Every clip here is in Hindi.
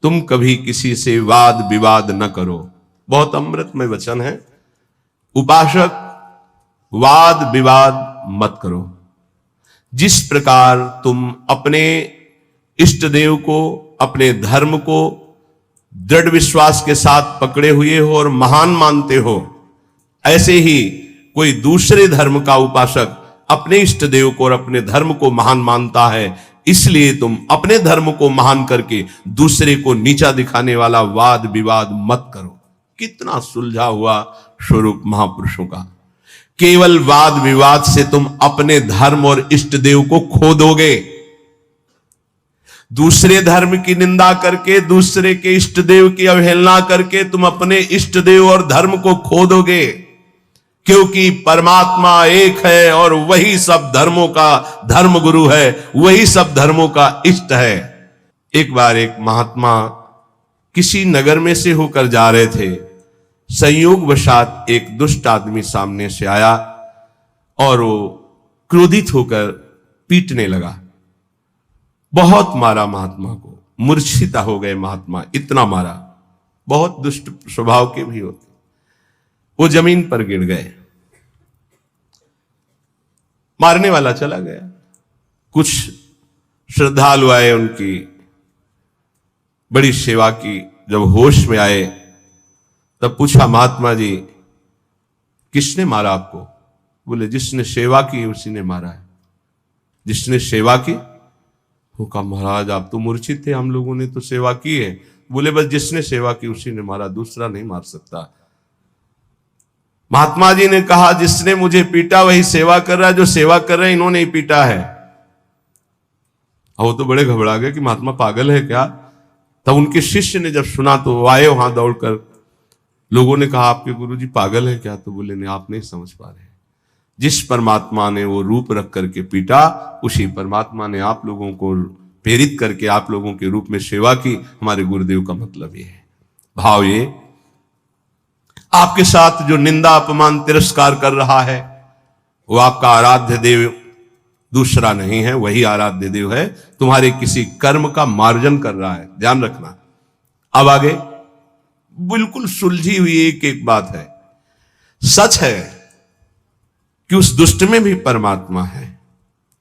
तुम कभी किसी से वाद विवाद न करो। बहुत अमृतमय वचन है। उपासक, वाद विवाद मत करो। जिस प्रकार तुम अपने इष्ट देव को, अपने धर्म को दृढ़ विश्वास के साथ पकड़े हुए हो और महान मानते हो, ऐसे ही कोई दूसरे धर्म का उपासक अपने इष्ट देव को और अपने धर्म को महान मानता है। इसलिए तुम अपने धर्म को महान करके दूसरे को नीचा दिखाने वाला वाद विवाद मत करो। कितना सुलझा हुआ स्वरूप महापुरुषों का। केवल वाद विवाद से तुम अपने धर्म और इष्ट देव को खो दोगे। दूसरे धर्म की निंदा करके, दूसरे के इष्ट देव की अवहेलना करके तुम अपने इष्ट देव और धर्म को खो दोगे, क्योंकि परमात्मा एक है और वही सब धर्मों का धर्म गुरु है, वही सब धर्मों का इष्ट है। एक बार एक महात्मा किसी नगर में से होकर जा रहे थे। संयोगवशात एक दुष्ट आदमी सामने से आया और वो क्रोधित होकर पीटने लगा। बहुत मारा महात्मा को, मूर्छित हो गए महात्मा, इतना मारा। बहुत दुष्ट स्वभाव के भी होते। वो जमीन पर गिर गए। मारने वाला चला गया। कुछ श्रद्धालु आए, उनकी बड़ी सेवा की। जब होश में आए तब पूछा, महात्मा जी किसने मारा आपको? बोले, जिसने सेवा की उसी ने मारा है। जिसने सेवा की? वो कहा, महाराज आप तो मूर्छित थे, हम लोगों ने तो सेवा की है। बोले, बस जिसने सेवा की उसी ने मारा, दूसरा नहीं मार सकता। महात्मा जी ने कहा, जिसने मुझे पीटा वही सेवा कर रहा है, जो सेवा कर रहे हैं इन्होंने ही पीटा है। वो तो बड़े घबरा गए कि महात्मा पागल है क्या। तब उनके शिष्य ने जब सुना तो वो आए वहां दौड़कर। लोगों ने कहा, आपके गुरुजी पागल है क्या? तो बोले, नहीं, आप नहीं समझ पा रहे। जिस परमात्मा ने वो रूप रख करके पीटा, उसी परमात्मा ने आप लोगों को प्रेरित करके आप लोगों के रूप में सेवा की। हमारे गुरुदेव का मतलब ये है। भाव ये, आपके साथ जो निंदा अपमान तिरस्कार कर रहा है वो आपका आराध्य देव दूसरा नहीं है, वही आराध्य देव है। तुम्हारे किसी कर्म का मार्जन कर रहा है, ध्यान रखना। अब आगे बिल्कुल सुलझी हुई एक एक बात है। सच है कि उस दुष्ट में भी परमात्मा है।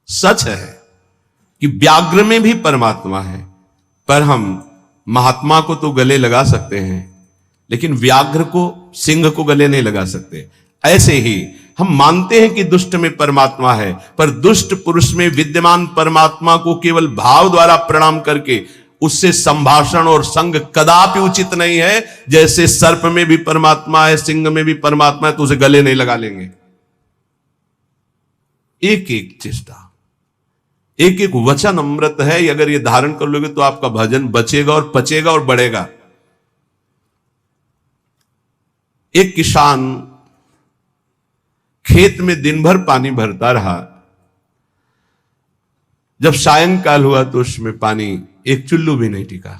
सच है कि व्याघ्र में भी परमात्मा है। पर हम महात्मा को तो गले लगा सकते हैं, लेकिन व्याघ्र को, सिंह को गले नहीं लगा सकते। ऐसे ही हम मानते हैं कि दुष्ट में परमात्मा है, पर दुष्ट पुरुष में विद्यमान परमात्मा को केवल भाव द्वारा प्रणाम करके उससे संभाषण और संग कदापि उचित नहीं है। जैसे सर्प में भी परमात्मा है, सिंह में भी परमात्मा है, तो उसे गले नहीं लगा लेंगे। एक एक चेष्टा, एक एक वचन अमृत है। अगर ये धारण कर लोगे तो आपका भजन बचेगा और पचेगा और बढ़ेगा। एक किसान खेत में दिन भर पानी भरता रहा। जब सायंकाल हुआ तो उसमें पानी एक चुल्लू भी नहीं टिका।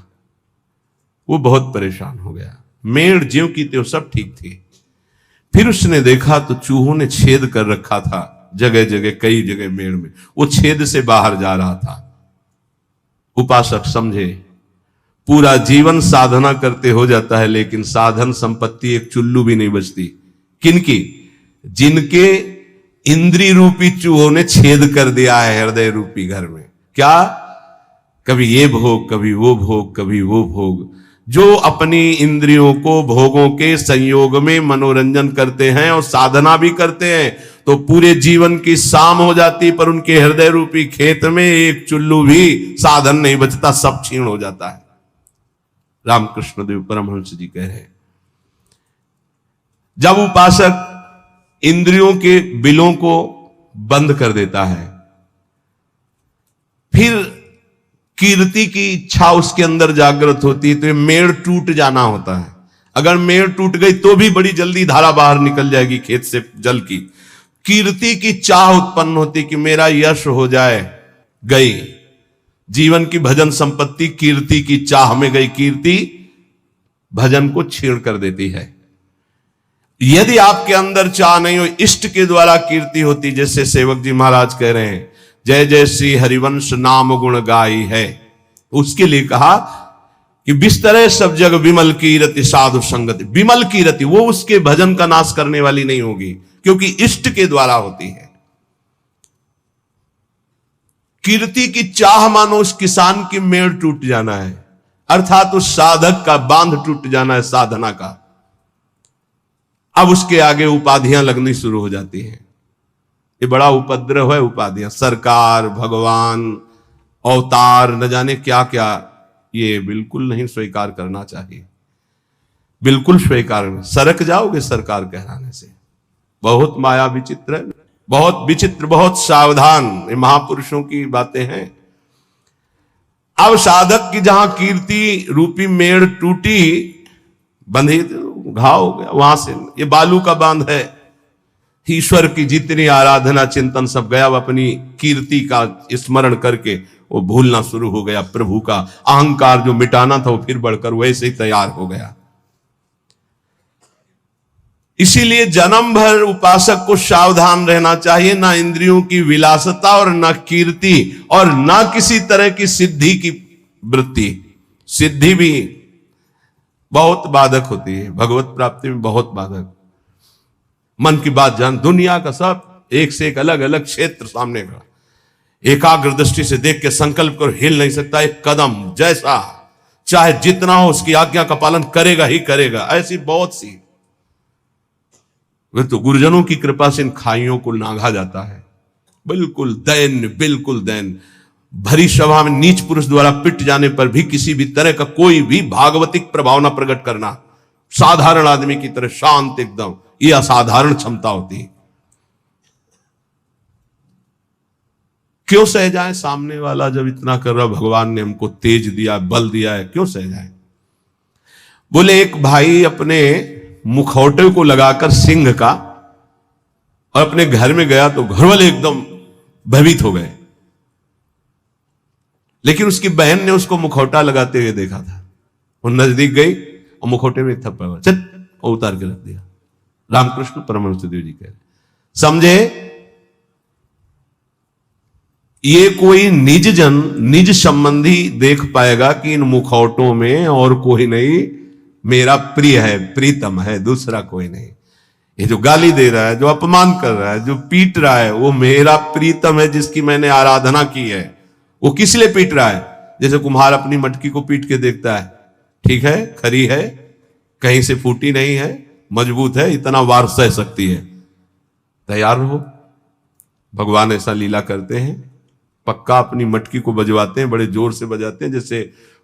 वो बहुत परेशान हो गया। मेड़ ज्यों की त्यों सब ठीक थी। फिर उसने देखा तो चूहों ने छेद कर रखा था जगह जगह, कई जगह मेड़ में। वो छेद से बाहर जा रहा था। उपासक समझे, पूरा जीवन साधना करते हो जाता है, लेकिन साधन संपत्ति एक चुल्लू भी नहीं बचती। किनकी? जिनके इंद्रिय रूपी चूहों ने छेद कर दिया है हृदय रूपी घर में। क्या? कभी ये भोग, कभी वो भोग, कभी वो भोग। जो अपनी इंद्रियों को भोगों के संयोग में मनोरंजन करते हैं और साधना भी करते हैं, तो पूरे जीवन की शाम हो जाती, पर उनके हृदय रूपी खेत में एक चुल्लू भी साधन नहीं बचता, सब क्षीण हो जाता है। रामकृष्ण देव परमहंस जी कह रहे हैं, जब उपासक इंद्रियों के बिलों को बंद कर देता है, फिर कीर्ति की इच्छा उसके अंदर जागृत होती है, तो ये मेड़ टूट जाना होता है। अगर मेड़ टूट गई तो भी बड़ी जल्दी धारा बाहर निकल जाएगी खेत से जल की। कीर्ति की चाह उत्पन्न होती कि मेरा यश हो जाए, गई जीवन की भजन संपत्ति कीर्ति की चाह में गई। कीर्ति भजन को छीण कर देती है। यदि आपके अंदर चाह नहीं हो, इष्ट के द्वारा कीर्ति होती, जैसे सेवक जी महाराज कह रहे हैं, जय जय श्री हरिवंश नाम गुण गाई है, उसके लिए कहा कि बिस्तरे सब जग विमल कीरति साधु संगति। विमल कीरति, वो उसके भजन का नाश करने वाली नहीं होगी, क्योंकि इष्ट के द्वारा होती है। कीर्ति की चाह मानो उस किसान की मेड़ टूट जाना है, अर्थात उस साधक का बांध टूट जाना है साधना का। अब उसके आगे उपाधियां लगनी शुरू हो जाती हैं। ये बड़ा उपद्रव है उपाधियां, सरकार, भगवान, अवतार, न जाने क्या क्या। ये बिल्कुल नहीं स्वीकार करना चाहिए, बिल्कुल स्वीकार नहीं। सरक जाओगे सरकार कहलाने से। बहुत माया विचित्र है, बहुत विचित्र, बहुत सावधान। ये महापुरुषों की बातें हैं। अब साधक की जहां कीर्ति रूपी मेड़ टूटी, बंधी, घाव हो गया वहां से। ये बालू का बांध है। ईश्वर की जितनी आराधना चिंतन सब गया, वो अपनी कीर्ति का स्मरण करके वो भूलना शुरू हो गया। प्रभु का अहंकार जो मिटाना था वो फिर बढ़कर वैसे ही तैयार हो गया। इसीलिए जन्म भर उपासक को सावधान रहना चाहिए, ना इंद्रियों की विलासता और ना कीर्ति और ना किसी तरह की सिद्धि की वृत्ति। सिद्धि भी बहुत बाधक होती है, भगवत प्राप्ति में बहुत बाधक। मन की बात जान, दुनिया का सब एक से एक अलग अलग क्षेत्र सामने का, एकाग्र दृष्टि से देख के संकल्प कर हिल नहीं सकता एक कदम। जैसा चाहे जितना हो उसकी आज्ञा का पालन करेगा ही करेगा। ऐसी बहुत सी, वे तो गुरुजनों की कृपा से इन खाइयों को नांगा जाता है। बिल्कुल दैन्य, बिल्कुल दैन्य। भरी सभा में नीच पुरुष द्वारा पिट जाने पर भी किसी भी तरह का कोई भी भागवतिक प्रभावना प्रकट करना, साधारण आदमी की तरह शांत एकदम, ये असाधारण क्षमता होती है। क्यों सह जाए सामने वाला जब इतना कर रहा? भगवान ने हमको तेज दिया, बल दिया है, क्यों सह जाए? बोले एक भाई अपने मुखौटे को लगाकर सिंह का और अपने घर में गया तो घर वाले एकदम भयभीत हो गए, लेकिन उसकी बहन ने उसको मुखौटा लगाते हुए देखा था। वो नजदीक गई और मुखौटे में थप्पड़ चल और उतार के रख दिया। रामकृष्ण परमहंस देव जी कह रहे, समझे ये कोई निज जन, निज संबंधी देख पाएगा कि इन मुखौटों में और कोई नहीं, मेरा प्रिय है, प्रीतम है, दूसरा कोई नहीं। ये जो गाली दे रहा है, जो अपमान कर रहा है, जो पीट रहा है, वो मेरा प्रीतम है जिसकी मैंने आराधना की है। वो किस लिए पीट रहा है? जैसे कुम्हार अपनी मटकी को पीट के देखता है, ठीक है, खरी है, कहीं से फूटी नहीं है, मजबूत है, इतना वार सह सकती है, तैयार रहो। भगवान ऐसा लीला करते हैं, पक्का अपनी मटकी को बजवाते हैं, बड़े जोर से बजाते हैं। जैसे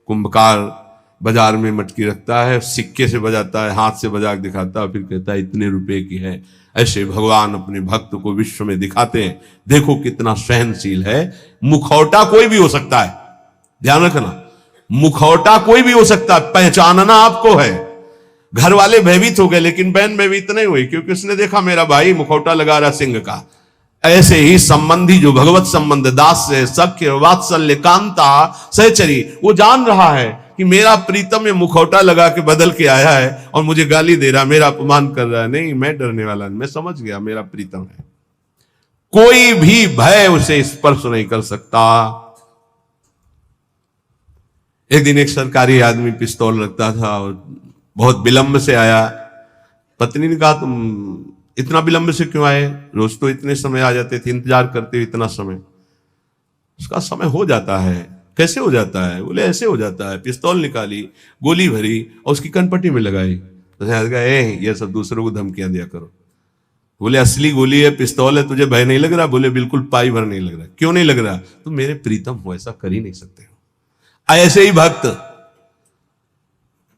कुंभकार बाजार में मटकी रखता है, सिक्के से बजाता है, हाथ से बजा के दिखाता है, फिर कहता है इतने रुपए की है। ऐसे भगवान अपने भक्त को विश्व में दिखाते हैं, देखो कितना सहनशील है। मुखौटा कोई भी हो सकता है, ध्यान रखना, मुखौटा कोई भी हो सकता है, पहचानना आपको है। घर वाले भयभीत हो गए, लेकिन बहन भयभीत नहीं हुई, क्योंकि उसने देखा मेरा भाई मुखौटा लगा रहा सिंह का। ऐसे ही संबंधी जो भगवत संबंध, दास से सख्य, वात्सल्य, कांता, सहचरी, वो जान रहा है कि मेरा प्रीतम में मुखौटा लगा के बदल के आया है और मुझे गाली दे रहा, मेरा अपमान कर रहा है। नहीं, मैं डरने वाला नहीं, मैं समझ गया मेरा प्रीतम है। कोई भी भय उसे स्पर्श नहीं कर सकता। एक दिन एक सरकारी आदमी पिस्तौल रखता था और बहुत विलंब से आया। पत्नी ने कहा, तुम इतना विलंब से क्यों आए? रोज तो इतने समय आ जाते थे, इंतजार करते हो इतना समय। उसका समय हो जाता है। कैसे हो जाता है? बोले ऐसे हो जाता है। पिस्तौल निकाली, गोली भरी और उसकी कनपट्टी में लगाई। तो ये सब दूसरों को धमकियां दिया करो। बोले असली गोली है, पिस्तौल है, तुझे भय नहीं लग रहा? बोले बिल्कुल पाई भर नहीं लग रहा। क्यों नहीं लग रहा? तुम मेरे प्रीतम हो, ऐसा कर ही नहीं सकते हो। ऐसे ही भक्त,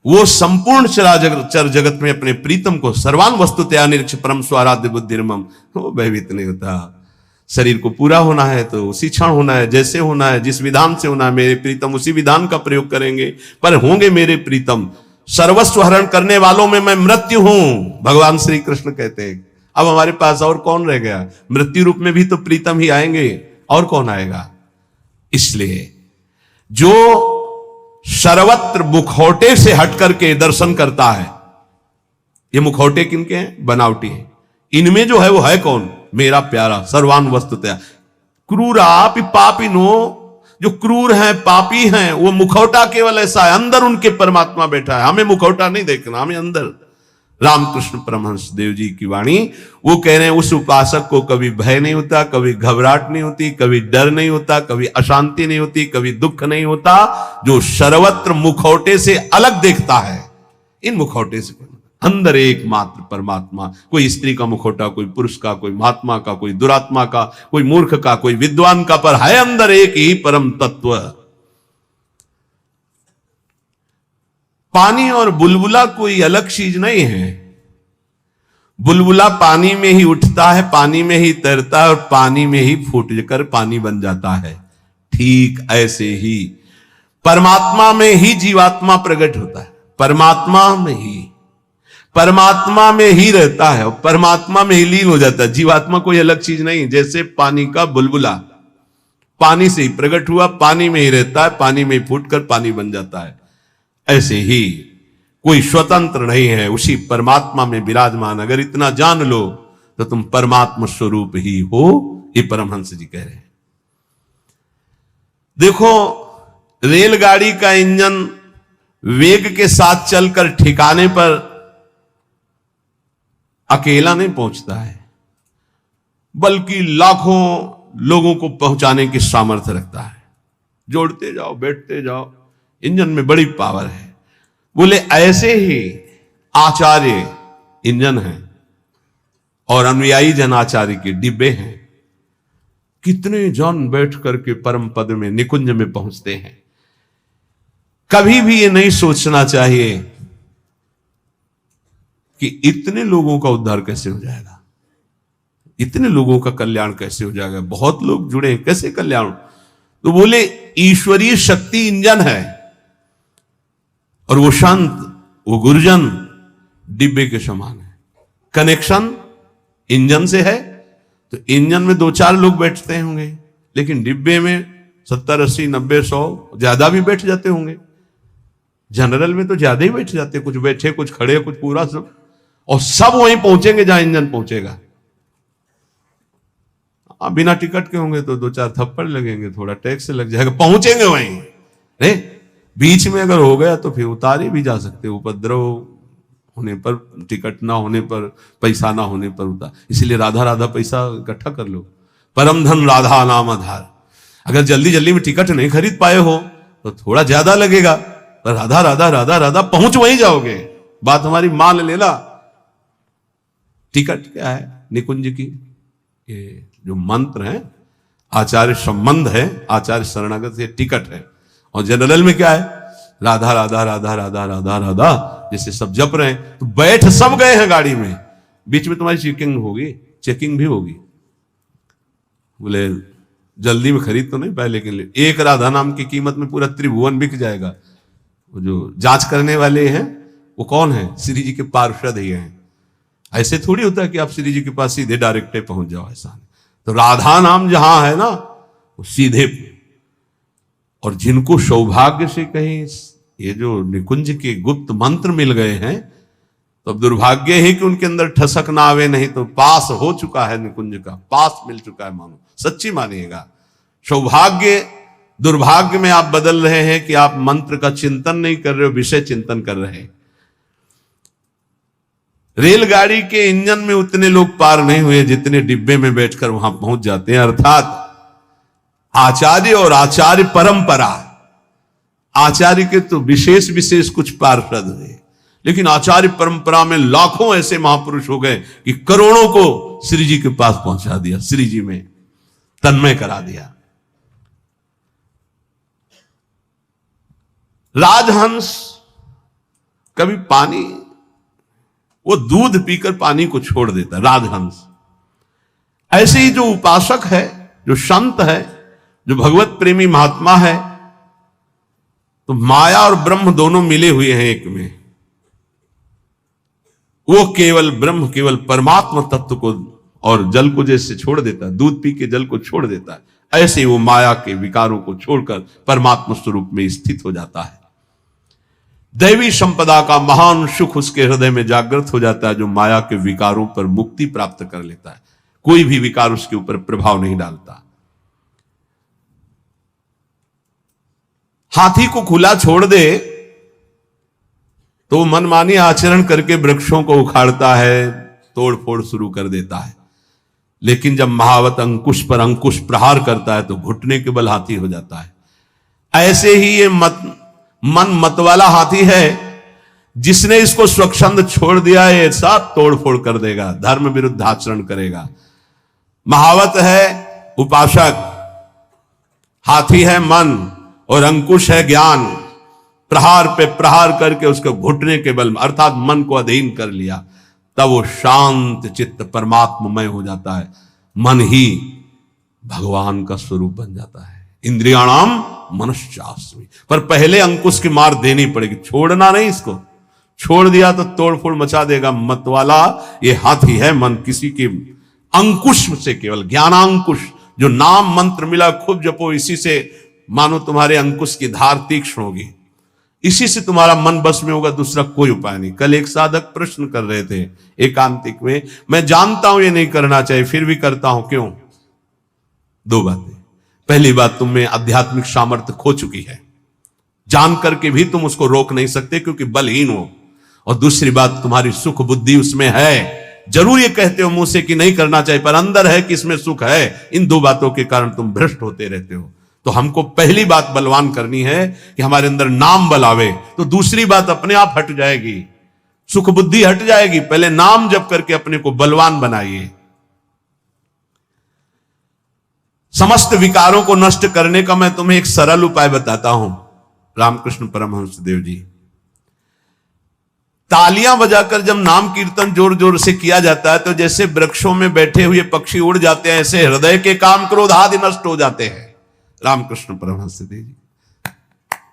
वो संपूर्ण चर जगत में अपने प्रीतम को सर्वान वस्तुतया निरीक्ष परम स्वाराध्य बुद्धिर्मम, वो भयभीत नहीं होता। शरीर को पूरा होना है तो उसी क्षण होना है, जैसे होना है, जिस विधान से होना है, मेरे प्रीतम उसी विधान का प्रयोग करेंगे, पर होंगे मेरे प्रीतम। सर्वस्व हरण करने वालों में मैं मृत्यु हूं, भगवान श्री कृष्ण कहते हैं। अब हमारे पास और कौन रह गया? मृत्यु रूप में भी तो प्रीतम ही आएंगे, और कौन आएगा? इसलिए जो सर्वत्र मुखौटे से हट करके दर्शन करता है, ये मुखौटे किनके हैं? बनावटी हैं। इनमें जो है वो है कौन? मेरा प्यारा, सर्वान वस्तुतया। क्रूरा पापिनो, जो क्रूर हैं, पापी हैं, वो मुखौटा केवल ऐसा है, अंदर उनके परमात्मा बैठा है। हमें मुखौटा नहीं देखना, हमें अंदर। रामकृष्ण परमहंस देव जी की वाणी, वो कह रहे हैं उस उपासक को कभी भय नहीं होता, कभी घबराहट नहीं होती, कभी डर नहीं होता, कभी अशांति नहीं होती, कभी दुख नहीं होता, जो सर्वत्र मुखौटे से अलग देखता है। इन मुखौटे से अंदर एकमात्र परमात्मा, कोई स्त्री का मुखौटा, कोई पुरुष का, कोई महात्मा का, कोई दुरात्मा का, कोई मूर्ख का, कोई विद्वान का, पर है अंदर एक ही परम तत्व। पानी और बुलबुला कोई अलग चीज नहीं है। बुलबुला पानी में ही उठता है, पानी में ही तैरता है और पानी में ही फूट कर पानी बन जाता है। ठीक ऐसे ही परमात्मा में ही जीवात्मा प्रकट होता है, परमात्मा में ही रहता है और परमात्मा में ही लीन हो जाता है। जीवात्मा कोई अलग चीज नहीं। जैसे पानी का बुलबुला पानी से ही प्रकट हुआ, पानी में ही रहता है, पानी में ही फूट कर पानी बन जाता है, ऐसे ही कोई स्वतंत्र नहीं है, उसी परमात्मा में विराजमान। अगर इतना जान लो तो तुम परमात्मा स्वरूप ही हो, ये परमहंस जी कह रहे हैं। देखो, रेलगाड़ी का इंजन वेग के साथ चलकर ठिकाने पर अकेला नहीं पहुंचता है, बल्कि लाखों लोगों को पहुंचाने की सामर्थ्य रखता है। जोड़ते जाओ, बैठते जाओ, इंजन में बड़ी पावर है। बोले ऐसे ही आचार्य इंजन है और अनुयायी जन आचार्य के डिब्बे हैं। कितने जन बैठ करके परम पद में, निकुंज में पहुंचते हैं। कभी भी ये नहीं सोचना चाहिए कि इतने लोगों का उद्धार कैसे हो जाएगा, इतने लोगों का कल्याण कैसे हो जाएगा, बहुत लोग जुड़े हैं, कैसे कल्याण। तो बोले ईश्वरीय शक्ति इंजन है और वो शांत, वो गुरुजन डिब्बे के समान है। कनेक्शन इंजन से है तो इंजन में 2-4 लोग बैठते होंगे, लेकिन डिब्बे में 70, 80, 90, 100 ज्यादा भी बैठ जाते होंगे। जनरल में तो ज्यादा ही बैठ जाते, कुछ बैठे, कुछ खड़े, कुछ पूरा सब, और सब वहीं पहुंचेंगे जहां इंजन पहुंचेगा। बिना टिकट के होंगे तो 2-4 थप्पड़ लगेंगे, थोड़ा टैक्स लग जाएगा, पहुंचेंगे वहीं। नहीं, बीच में अगर हो गया तो फिर उतारे भी जा सकते, उपद्रव होने पर, टिकट ना होने पर, पैसा ना होने पर उतार। इसलिए राधा राधा पैसा इकट्ठा कर लो, परम धन राधा नाम आधार। अगर जल्दी जल्दी में टिकट नहीं खरीद पाए हो तो थोड़ा ज्यादा लगेगा, पर राधा राधा राधा राधा पहुंच वहीं जाओगे। बात हमारी मान लेना। टिकट क्या है निकुंज की, ये जो मंत्र है, आचार्य संबंध है, आचार्य शरणागत से टिकट है। और जनरल में क्या है, राधा राधा राधा राधा राधा राधा, जैसे सब जप रहे हैं तो बैठ सब गए हैं गाड़ी में, बीच में तुम्हारी चेकिंग भी होगी। बोले जल्दी में खरीद तो नहीं पाए, लेकिन एक राधा नाम की कीमत में पूरा त्रिभुवन बिक जाएगा। वो जो जांच करने वाले हैं वो कौन है, श्री जी के पार्षद ही हैं। ऐसे थोड़ी होता है कि आप श्री जी के पास सीधे डायरेक्ट पहुंच जाओ, ऐसा नहीं। तो राधा नाम जहां है ना, वो सीधे। और जिनको सौभाग्य से कहीं ये जो निकुंज के गुप्त मंत्र मिल गए हैं, तो अब दुर्भाग्य है कि उनके अंदर ठसक ना आवे, नहीं तो पास हो चुका है निकुंज का, पास मिल चुका है, मानो सच्ची मानिएगा। सौभाग्य दुर्भाग्य में आप बदल रहे हैं कि आप मंत्र का चिंतन नहीं कर रहे हो, विषय चिंतन कर रहे हैं। रेलगाड़ी के इंजन में उतने लोग पार नहीं हुए जितने डिब्बे में बैठकर वहां पहुंच जाते हैं। अर्थात आचार्य और आचार्य परंपरा, आचार्य के तो विशेष विशेष कुछ पार्षद हुए, लेकिन आचार्य परंपरा में लाखों ऐसे महापुरुष हो गए कि करोड़ों को श्री जी के पास पहुंचा दिया, श्री जी में तन्मय करा दिया। राजहंस कभी पानी, वो दूध पीकर पानी को छोड़ देता है, राजहंस। ऐसे ही जो उपासक है, जो संत है, जो भगवत प्रेमी महात्मा है, तो माया और ब्रह्म दोनों मिले हुए हैं एक में। वो केवल ब्रह्म, केवल परमात्मा तत्व को और जल को जैसे छोड़ देता है, दूध पी के जल को छोड़ देता है, ऐसे ही वो माया के विकारों को छोड़कर परमात्मा स्वरूप में स्थित हो जाता है। दैवी संपदा का महान सुख उसके हृदय में जागृत हो जाता है, जो माया के विकारों पर मुक्ति प्राप्त कर लेता है। कोई भी विकार उसके ऊपर प्रभाव नहीं डालता। हाथी को खुला छोड़ दे तो मनमानी आचरण करके वृक्षों को उखाड़ता है, तोड़ फोड़ शुरू कर देता है। लेकिन जब महावत अंकुश पर अंकुश प्रहार करता है तो घुटने के बल हाथी हो जाता है। ऐसे ही ये मन मत वाला हाथी है, जिसने इसको स्वच्छंद छोड़ दिया है सब तोड़ फोड़ कर देगा, धर्म विरुद्ध आचरण करेगा। महावत है उपासक, हाथी है मन और अंकुश है ज्ञान। प्रहार पे प्रहार करके उसके घुटने के बल अर्थात मन को अधीन कर लिया, तब वो शांत चित्त परमात्ममय हो जाता है। मन ही भगवान का स्वरूप बन जाता है। इंद्रियाणाम मनश्चास्मि, पर पहले अंकुश की मार देनी पड़ेगी, छोड़ना नहीं। इसको छोड़ दिया तो तोड़फोड़ मचा देगा। मत वाला ये हाथी है मन, किसी के अंकुश से, केवल ज्ञानांकुश, जो नाम मंत्र मिला खूब जपो, इसी से मानो तुम्हारे अंकुश की धार तीक्ष्ण होगी, इसी से तुम्हारा मन बस में होगा, दूसरा कोई उपाय नहीं। कल एक साधक प्रश्न कर रहे थे एकांतिक में, मैं जानता हूं ये नहीं करना चाहिए फिर भी करता हूं, क्यों? दो बातें। पहली बात, तुम में आध्यात्मिक सामर्थ्य खो चुकी है, जान करके भी तुम उसको रोक नहीं सकते क्योंकि बलहीन हो। और दूसरी बात, तुम्हारी सुख बुद्धि उसमें है, जरूर ये कहते हो मुंह से कि नहीं करना चाहिए, पर अंदर है कि इसमें सुख है। इन दो बातों के कारण तुम भ्रष्ट होते रहते हो। तो हमको पहली बात बलवान करनी है कि हमारे अंदर नाम बल आवे, तो दूसरी बात अपने आप हट जाएगी, सुख बुद्धि हट जाएगी। पहले नाम जप करके अपने को बलवान बनाइए। समस्त विकारों को नष्ट करने का मैं तुम्हें एक सरल उपाय बताता हूं। रामकृष्ण परमहंस देव जी, तालियां बजाकर जब नाम कीर्तन जोर जोर से किया जाता है तो जैसे वृक्षों में बैठे हुए पक्षी उड़ जाते हैं, ऐसे हृदय के काम क्रोध आदि नष्ट हो जाते हैं। रामकृष्ण परमहंस देव जी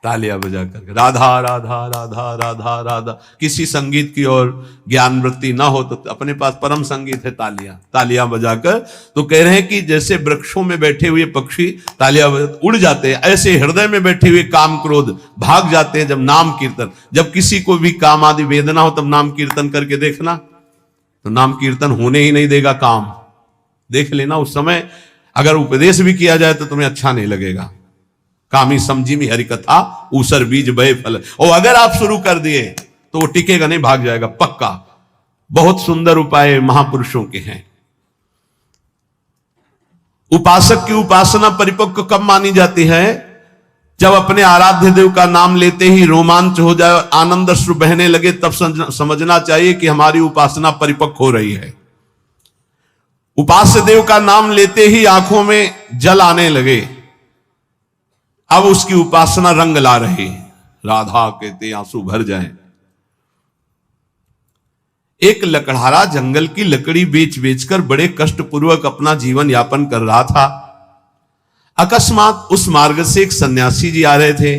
तालियां बजाकर राधा राधा राधा राधा राधा, किसी संगीत की और ज्ञान वृत्ति ना हो तो अपने पास परम संगीत है तालियां, तालियां बजाकर तो कह रहे हैं कि जैसे वृक्षों में बैठे हुए पक्षी तालियां उड़ जाते हैं, ऐसे हृदय में बैठे हुए काम क्रोध भाग जाते हैं जब नाम कीर्तन। जब किसी को भी काम आदि वेदना हो तब नाम कीर्तन करके देखना, तो नाम कीर्तन होने ही नहीं देगा काम। देख लेना, उस समय अगर उपदेश भी किया जाए तो तुम्हें अच्छा नहीं लगेगा। कामी समझी में हरि कथा ऊसर बीज बहे फल, और अगर आप शुरू कर दिए तो वो टिकेगा नहीं, भाग जाएगा पक्का। बहुत सुंदर उपाय महापुरुषों के हैं। उपासक की उपासना परिपक्व कब मानी जाती है? जब अपने आराध्य देव का नाम लेते ही रोमांच हो जाए, आनंद अश्रु बहने लगे, तब समझना चाहिए कि हमारी उपासना परिपक्व हो रही है। उपास्य देव का नाम लेते ही आंखों में जल आने लगे, अब उसकी उपासना रंग ला रही, राधा कहते आंसू भर जाएं। एक लकड़हारा जंगल की लकड़ी बेच बेचकर बड़े कष्ट पूर्वक अपना जीवन यापन कर रहा था। अकस्मात उस मार्ग से एक सन्यासी जी आ रहे थे।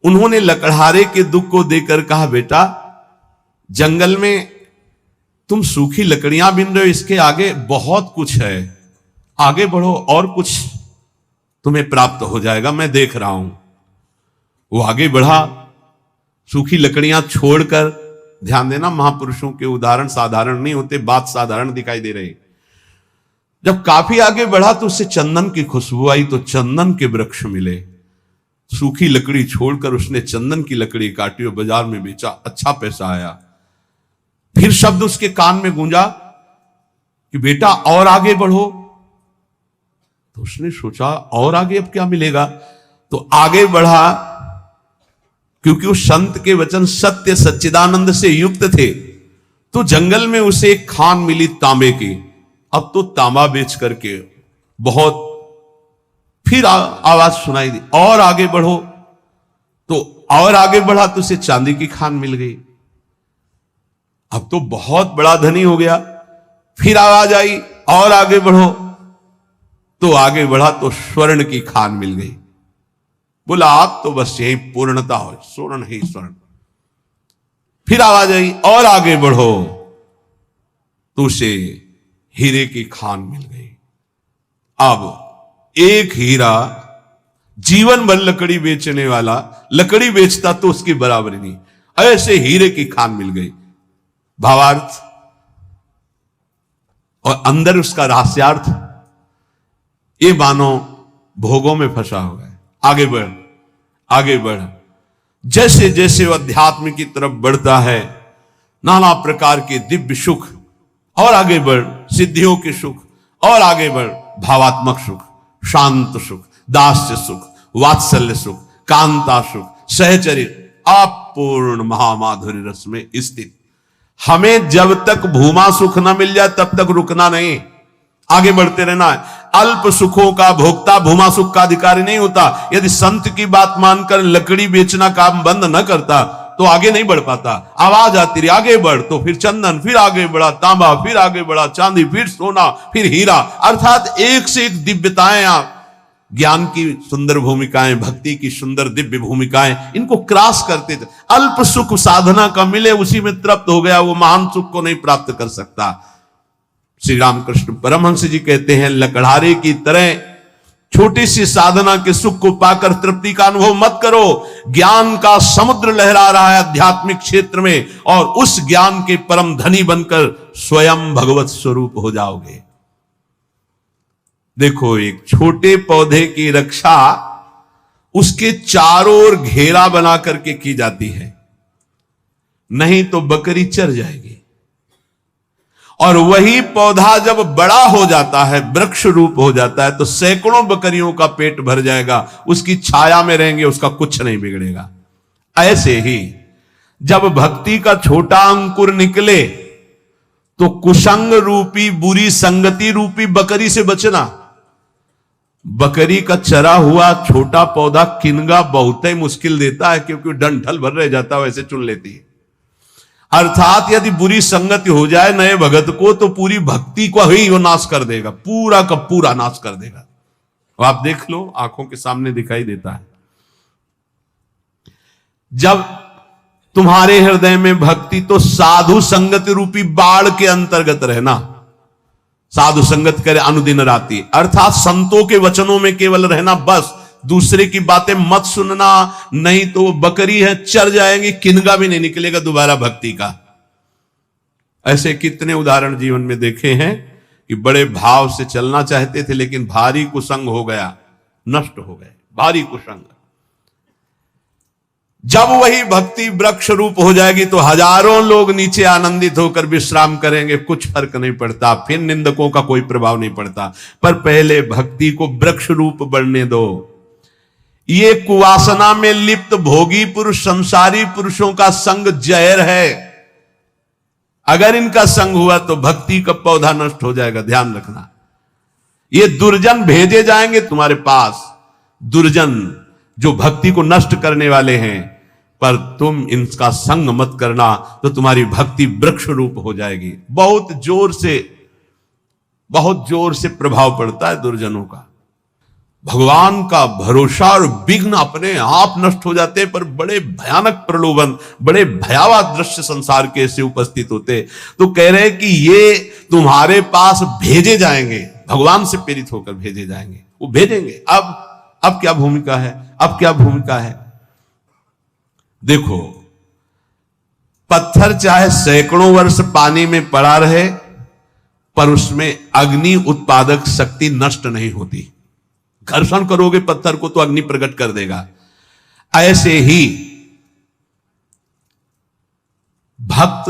उन्होंने लकड़हारे के दुख को देखकर कहा, बेटा जंगल में तुम सूखी लकड़ियां बिन रहे हो, इसके आगे बहुत कुछ है, आगे बढ़ो और कुछ तुम्हें प्राप्त हो जाएगा, मैं देख रहा हूं। वो आगे बढ़ा, सूखी लकड़ियां छोड़कर, ध्यान देना महापुरुषों के उदाहरण साधारण नहीं होते, बात साधारण दिखाई दे रही। जब काफी आगे बढ़ा तो उससे चंदन की खुशबू आई, तो चंदन के वृक्ष मिले। सूखी लकड़ी छोड़कर उसने चंदन की लकड़ी काटी और बाजार में बेचा, अच्छा पैसा आया। फिर शब्द उसके कान में गूंजा कि बेटा और आगे बढ़ो। तो उसने सोचा और आगे अब क्या मिलेगा, तो आगे बढ़ा, क्योंकि उस संत के वचन सत्य सच्चिदानंद से युक्त थे। तो जंगल में उसे एक खान मिली तांबे की, अब तो तांबा बेच करके बहुत, फिर आवाज सुनाई दी और आगे बढ़ो, तो और आगे बढ़ा तो उसे चांदी की खान मिल गई, अब तो बहुत बड़ा धनी हो गया। फिर आवाज आई और आगे बढ़ो, तो आगे बढ़ा तो स्वर्ण की खान मिल गई। बोला आप तो बस यही पूर्णता हो, स्वर्ण ही स्वर्ण। फिर आवाज आई और आगे बढ़ो, तो उसे हीरे की खान मिल गई। अब एक हीरा जीवन भर लकड़ी बेचने वाला लकड़ी बेचता तो उसकी बराबरी नहीं, ऐसे हीरे की खान मिल गई। भावार्थ और अंदर उसका रहस्यार्थ, ये मानो भोगों में फंसा हुआ है, आगे बढ़। आगे बढ़। जैसे जैसे वह अध्यात्म की तरफ बढ़ता है, नाना प्रकार के दिव्य सुख, और आगे बढ़ सिद्धियों के सुख, और आगे बढ़ भावात्मक सुख, शांत सुख, दास्य सुख, वात्सल्य सुख, कांता सुख, सहचर्य, अपूर्ण महामाधुर्य रस में स्थित। हमें जब तक भूमा सुख न मिल जाए तब तक रुकना नहीं, आगे बढ़ते रहना है। अल्प सुखों का भोक्ता भूमा सुख का अधिकारी नहीं होता। यदि संत की बात मानकर लकड़ी बेचना काम बंद न करता तो आगे नहीं बढ़ पाता। आवाज आती रही आगे बढ़, तो फिर चंदन, फिर आगे बढ़ा तांबा, फिर आगे बढ़ा चांदी, फिर सोना, फिर हीरा, अर्थात एक से एक दिव्यताएं, आप ज्ञान की सुंदर भूमिकाएं, भक्ति की सुंदर दिव्य भूमिकाएं, इनको क्रॉस करते थे। अल्प सुख साधना का मिले उसी में तृप्त हो गया, वो महान सुख को नहीं प्राप्त कर सकता। श्री रामकृष्ण परमहंस जी कहते हैं, लकड़हारे की तरह छोटी सी साधना के सुख को पाकर तृप्ति का अनुभव मत करो। ज्ञान का समुद्र लहरा रहा है आध्यात्मिक क्षेत्र में, और उस ज्ञान के परम धनी बनकर स्वयं भगवत स्वरूप हो जाओगे। देखो, एक छोटे पौधे की रक्षा उसके चारों ओर घेरा बना करके की जाती है, नहीं तो बकरी चर जाएगी। और वही पौधा जब बड़ा हो जाता है, वृक्ष रूप हो जाता है, तो सैकड़ों बकरियों का पेट भर जाएगा, उसकी छाया में रहेंगे, उसका कुछ नहीं बिगड़ेगा। ऐसे ही जब भक्ति का छोटा अंकुर निकले तो कुसंग रूपी, बुरी संगति रूपी बकरी से बचना। बकरी का चरा हुआ छोटा पौधा किनगा बहुत ही मुश्किल देता है, क्योंकि डंठल भर रह जाता है, वैसे चुन लेती है। अर्थात यदि बुरी संगति हो जाए नए भगत को, तो पूरी भक्ति को ही वो नाश कर देगा, पूरा का पूरा नाश कर देगा। अब आप देख लो, आंखों के सामने दिखाई देता है। जब तुम्हारे हृदय में भक्ति, तो साधु संगत रूपी बाढ़ के अंतर्गत रहना। साधु संगत करे अनुदिन राति, अर्थात संतों के वचनों में केवल रहना, बस दूसरे की बातें मत सुनना, नहीं तो वो बकरी है, चर जाएंगी, किनगा भी नहीं निकलेगा दोबारा भक्ति का। ऐसे कितने उदाहरण जीवन में देखे हैं कि बड़े भाव से चलना चाहते थे, लेकिन भारी कुसंग हो गया, नष्ट हो गए, भारी कुसंग। जब वही भक्ति वृक्ष रूप हो जाएगी तो हजारों लोग नीचे आनंदित होकर विश्राम करेंगे, कुछ फर्क नहीं पड़ता, फिर निंदकों का कोई प्रभाव नहीं पड़ता। पर पहले भक्ति को वृक्ष रूप बढ़ने दो। ये कुवासना में लिप्त भोगी पुरुष, संसारी पुरुषों का संग जहर है। अगर इनका संग हुआ तो भक्ति का पौधा नष्ट हो जाएगा, ध्यान रखना। ये दुर्जन भेजे जाएंगे तुम्हारे पास, दुर्जन जो भक्ति को नष्ट करने वाले हैं, पर तुम इनका संग मत करना, तो तुम्हारी भक्ति वृक्ष रूप हो जाएगी। बहुत जोर से प्रभाव पड़ता है दुर्जनों का। भगवान का भरोसा और विघ्न अपने आप नष्ट हो जाते, पर बड़े भयानक प्रलोभन, बड़े भयावह दृश्य संसार के ऐसे उपस्थित होते। तो कह रहे कि ये तुम्हारे पास भेजे जाएंगे, भगवान से प्रेरित होकर भेजे जाएंगे, वो भेजेंगे। अब क्या भूमिका है, अब क्या भूमिका है? देखो, पत्थर चाहे सैकड़ों वर्ष पानी में पड़ा रहे, पर उसमें अग्नि उत्पादक शक्ति नष्ट नहीं होती। घर्षण करोगे पत्थर को तो अग्नि प्रकट कर देगा। ऐसे ही भक्त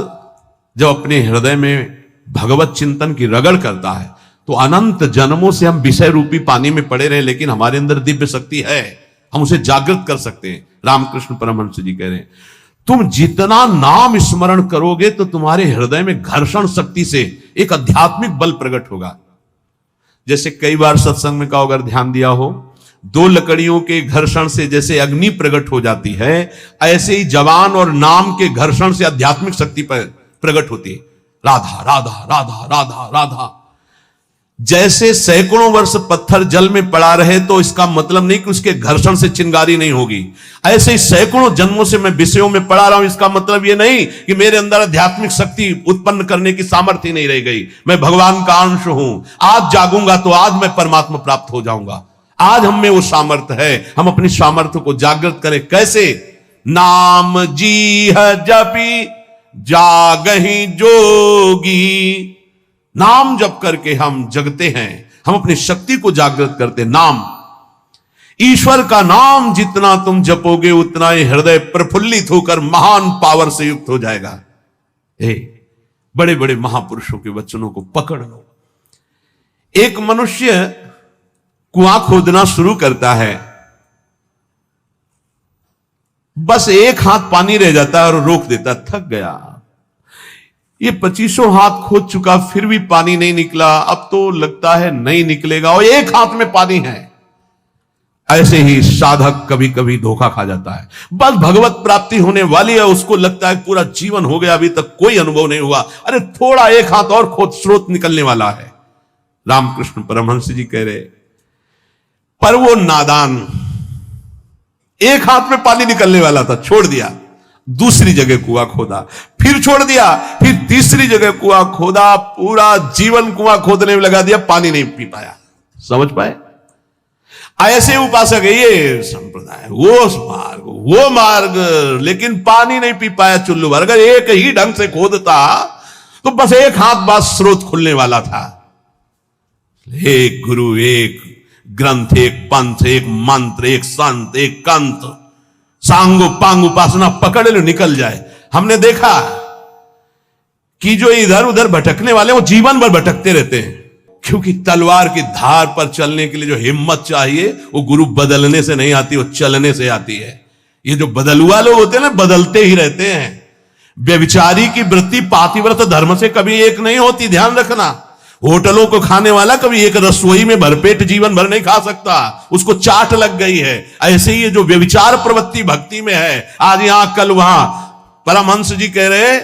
जब अपने हृदय में भगवत चिंतन की रगड़ करता है, तो अनंत जन्मों से हम विषय रूपी पानी में पड़े रहे, लेकिन हमारे अंदर दिव्य शक्ति है, हम उसे जागृत कर सकते हैं। रामकृष्ण परमहंस जी कह रहे हैं, तुम जितना नाम स्मरण करोगे तो तुम्हारे हृदय में घर्षण शक्ति से एक आध्यात्मिक बल प्रकट होगा। जैसे कई बार सत्संग में का अगर ध्यान दिया हो, दो लकड़ियों के घर्षण से जैसे अग्नि प्रकट हो जाती है, ऐसे ही जवान और नाम के घर्षण से आध्यात्मिक शक्ति प्रकट होती है। राधा राधा राधा राधा राधा। जैसे सैकड़ों वर्ष पत्थर जल में पड़ा रहे तो इसका मतलब नहीं कि उसके घर्षण से चिंगारी नहीं होगी। ऐसे ही सैकड़ों जन्मों से मैं विषयों में पड़ा रहा हूं, इसका मतलब यह नहीं कि मेरे अंदर आध्यात्मिक शक्ति उत्पन्न करने की सामर्थ्य नहीं रह गई। मैं भगवान का अंश हूं। आज जागूंगा तो आज मैं परमात्मा प्राप्त हो जाऊंगा। आज हम में वो सामर्थ्य है, हम अपनी सामर्थ्य को जागृत करें। कैसे? नाम जी है जपी जागहि जोगी। नाम जप करके हम जगते हैं, हम अपनी शक्ति को जागृत करते। नाम, ईश्वर का नाम जितना तुम जपोगे उतना ही हृदय प्रफुल्लित होकर महान पावर से युक्त हो जाएगा। बड़े बड़े महापुरुषों के वचनों को पकड़ लो। एक मनुष्य कुआं खोदना शुरू करता है, बस एक हाथ पानी रह जाता है और रोक देता, थक गया। ये 25 हाथ खोद चुका, फिर भी पानी नहीं निकला, अब तो लगता है नहीं निकलेगा, और एक हाथ में पानी है। ऐसे ही साधक कभी कभी धोखा खा जाता है। बस भगवत प्राप्ति होने वाली है, उसको लगता है पूरा जीवन हो गया, अभी तक कोई अनुभव नहीं हुआ। अरे थोड़ा एक हाथ और खोद, स्रोत निकलने वाला है। रामकृष्ण परमहंस जी कह रहे, पर वो नादान, एक हाथ में पानी निकलने वाला था, छोड़ दिया, दूसरी जगह कुआं खोदा, फिर छोड़ दिया, फिर तीसरी जगह कुआं खोदा, पूरा जीवन कुआं खोदने में लगा दिया, पानी नहीं पी पाया। समझ पाए? ऐसे उपासक है ये संप्रदाय, वो मार्ग, लेकिन पानी नहीं पी पाया चुल्लू भर। अगर एक ही ढंग से खोदता तो बस एक हाथ बाद स्रोत खुलने वाला था। एक गुरु, एक ग्रंथ, एक पंथ, एक मंत्र, एक संत, एक कंत, सांगो पांग उपासना पकड़ लो, निकल जाए। हमने देखा कि जो इधर उधर भटकने वाले वो जीवन भर भटकते रहते हैं, क्योंकि तलवार की धार पर चलने के लिए जो हिम्मत चाहिए वो गुरु बदलने से नहीं आती, वो चलने से आती है। ये जो बदलुआ लोग होते हैं ना, बदलते ही रहते हैं। व्यभिचारी की वृत्ति पातिव्रत धर्म से कभी एक नहीं होती, ध्यान रखना। होटलों को खाने वाला कभी एक रसोई में भरपेट जीवन भर नहीं खा सकता, उसको चाट लग गई है। ऐसे ही जो व्यभिचार प्रवृत्ति भक्ति में है, आज यहां कल वहां, परमहंस जी कह रहे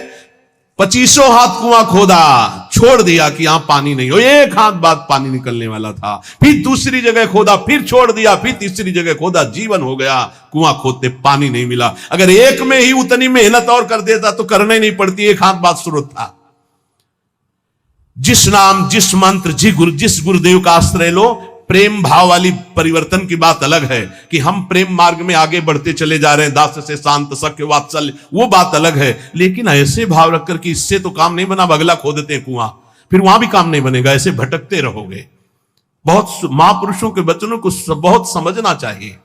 25 हाथ कुआं खोदा, छोड़ दिया कि यहां पानी नहीं हो, एक हाथ बाद पानी निकलने वाला था, फिर दूसरी जगह खोदा, फिर छोड़ दिया, फिर तीसरी जगह खोदा, जीवन हो गया, कुआं खोदते पानी नहीं मिला। अगर एक में ही उतनी मेहनत और कर देता तो करना ही नहीं पड़ती, एक हाथ बाद स्रोत था। जिस नाम, जिस मंत्र, जिस गुरुदेव का आश्रय लो, प्रेम भाव वाली परिवर्तन की बात अलग है कि हम प्रेम मार्ग में आगे बढ़ते चले जा रहे हैं, दास से शांत, सख्य, वात्सल्य, वो बात अलग है। लेकिन ऐसे भाव रखकर कि इससे तो काम नहीं बना, अगला खोदते हैं कुआं, फिर वहां भी काम नहीं बनेगा, ऐसे भटकते रहोगे। बहुत महापुरुषों के वचनों को बहुत समझना चाहिए।